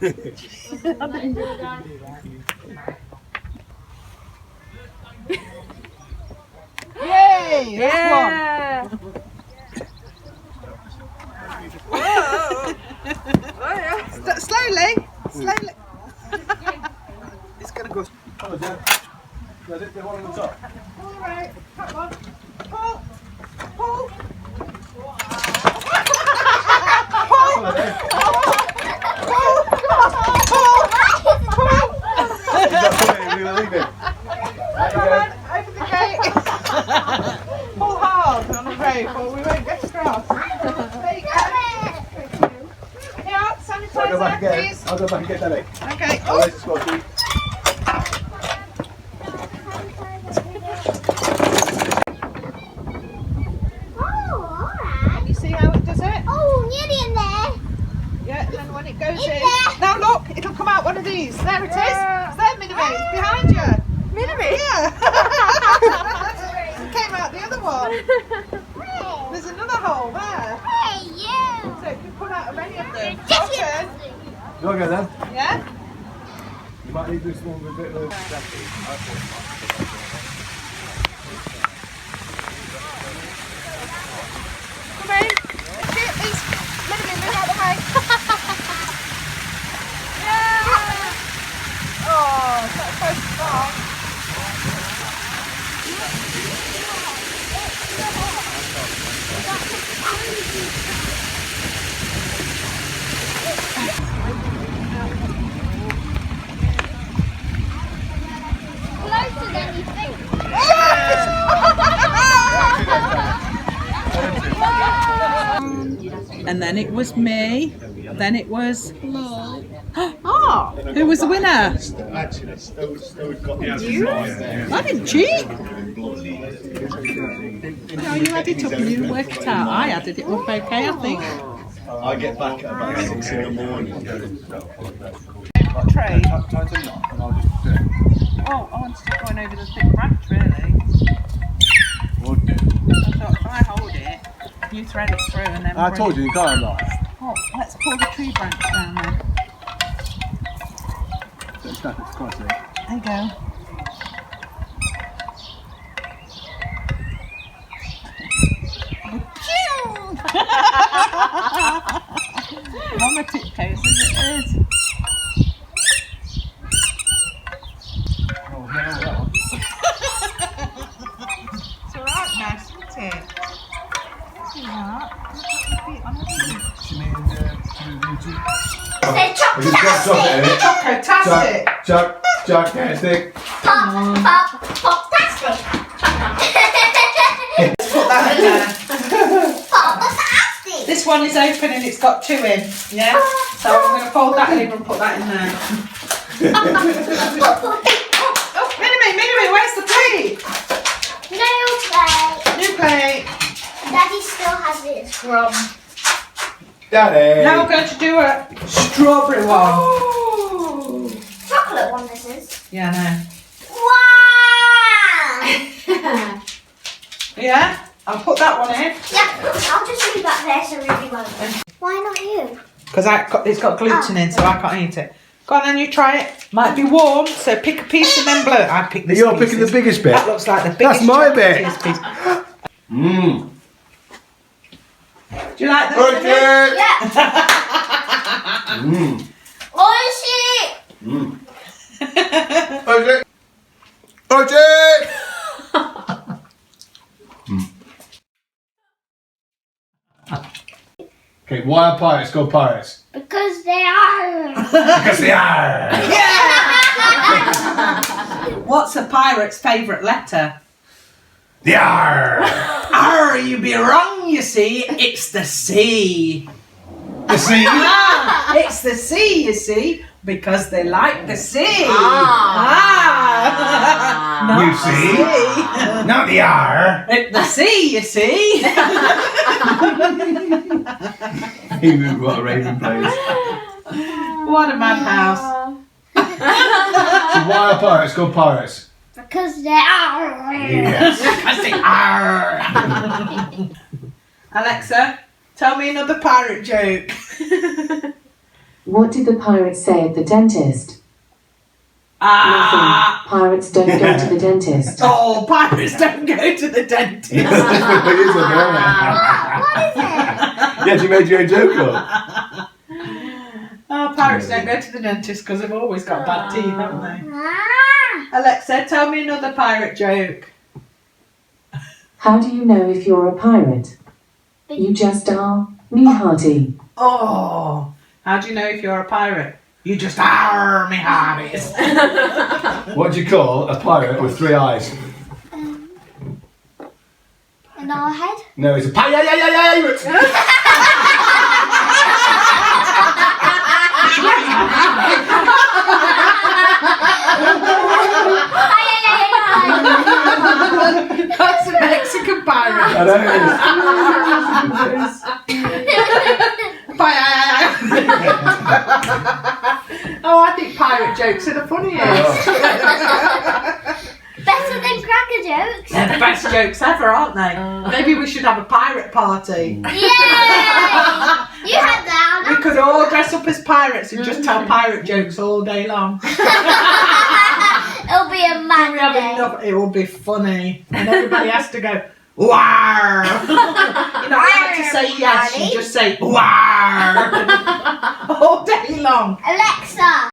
Yay! Yeah. Slowly. It's gonna go. Hello, Dad. Is it the one on the top? Alright, come on. Pull. Pull. Hello, Dad. He's not coming, we're gonna leave him. Open the gate. Pull hard on the rope or we won't get across. There you go. Here, I'll go back sanitizer, again. please. I'll go back and get Daddy. Okay. Oh, where's the Scotty? Can you see how it does it? Oh, nearly in there. Yeah, and then when it goes In in. there. Now look, it'll come out one of these. There it is. It's there, Minnie. It's behind you. Minnie. Yeah. It came out the other one. There's another hole there. Hey, you. So it can come out of any of them. Yes, Cotton. You want to go then? Yeah? You might need this one with a bit of Come in. Get these. Minnie, move out the way. Yeah. Oh, it's not supposed to stop. Closer than you think. And then it was me. Then it was. Me. Oh, who was the winner? Actually, Stowe's got the answer. I didn't cheat. No, you added it up and you worked it out. I added it up okay, I think. I get back at about 6 in the morning. Tray. Tie the knot and I'll just do it. Oh, I wanted to go over the thick branch, really. Wouldn't it? I thought if I hold it, you thread it through and then. I bring told it- you, you can't not. Oh, let's pull the tree branch down then. Don't snap it across it. There you go. On the tiptoes, as it is. Oh, no, that one. It's alright now, isn't it? She made YouTube. Say chocolate. Chocotastic. Fantastic. Pop-tastic. Put that in there. Pop-tastic. This one is open and it's got 2 in. Yeah? So I'm going to fold that in and put that in there. Oh, Minnie, where's the plate? No plate. New plate. Daddy still has his from. Daddy. Now we're going to do a strawberry one. Oh. Chocolate one this is. Yeah, I Wow. know. Yeah? I'll put that one in. Yeah, I'll just leave that there so Ruby won't. Why not you? Because it's got gluten in, so I can't eat it. Go on then, you try it. Might be warm, so pick a piece and then blow it. I pick this You're piece. picking the biggest bit. That looks like the biggest. That's my bit. Piece. Mmm. Do you like that? Okay. Yeah. Mmm. Oishi. Mmm. Okay. Okay. Okay, why are pirates called pirates? Because they are. Because they are. What's a pirate's favourite letter? They are. R, you be wrong, you see. It's the C. The sea. Ah, it's the C, you see, because they like the sea. Not You the see? sea. Not the R. The sea, you see. He knew what a raven plays. What a madhouse. So why are pirates called pirates? Because they are. Yes. Because they are. Alexa, tell me another pirate joke. What did the pirate say at the dentist? Ah! Nothing. Pirates don't go to the dentist. Oh, pirates don't go to the dentist. It is a What is it? Yeah, you made your own joke up. Oh, pirates don't go to the dentist because they've always got bad teeth, haven't they? Ah. Alexa, tell me another pirate joke. How do you know if you're a pirate? You just are. Me hearty. Oh, how do you know if you're a pirate? You just are me hearties. What do you call a pirate with 3 eyes? In our head? No, it's a pirate. That's a Mexican pirate. I know Oh, I think pirate jokes are the funniest. Better than cracker jokes. They're the best jokes ever, aren't they? Maybe we should have a pirate party. Yay! You had that. We could all dress up as pirates and just tell pirate jokes all day long. It'll be a mad We have day. enough, it will be funny. And everybody has to go, "War!" You're not allowed to say yes, you just say, "War!" all day long. Alexa.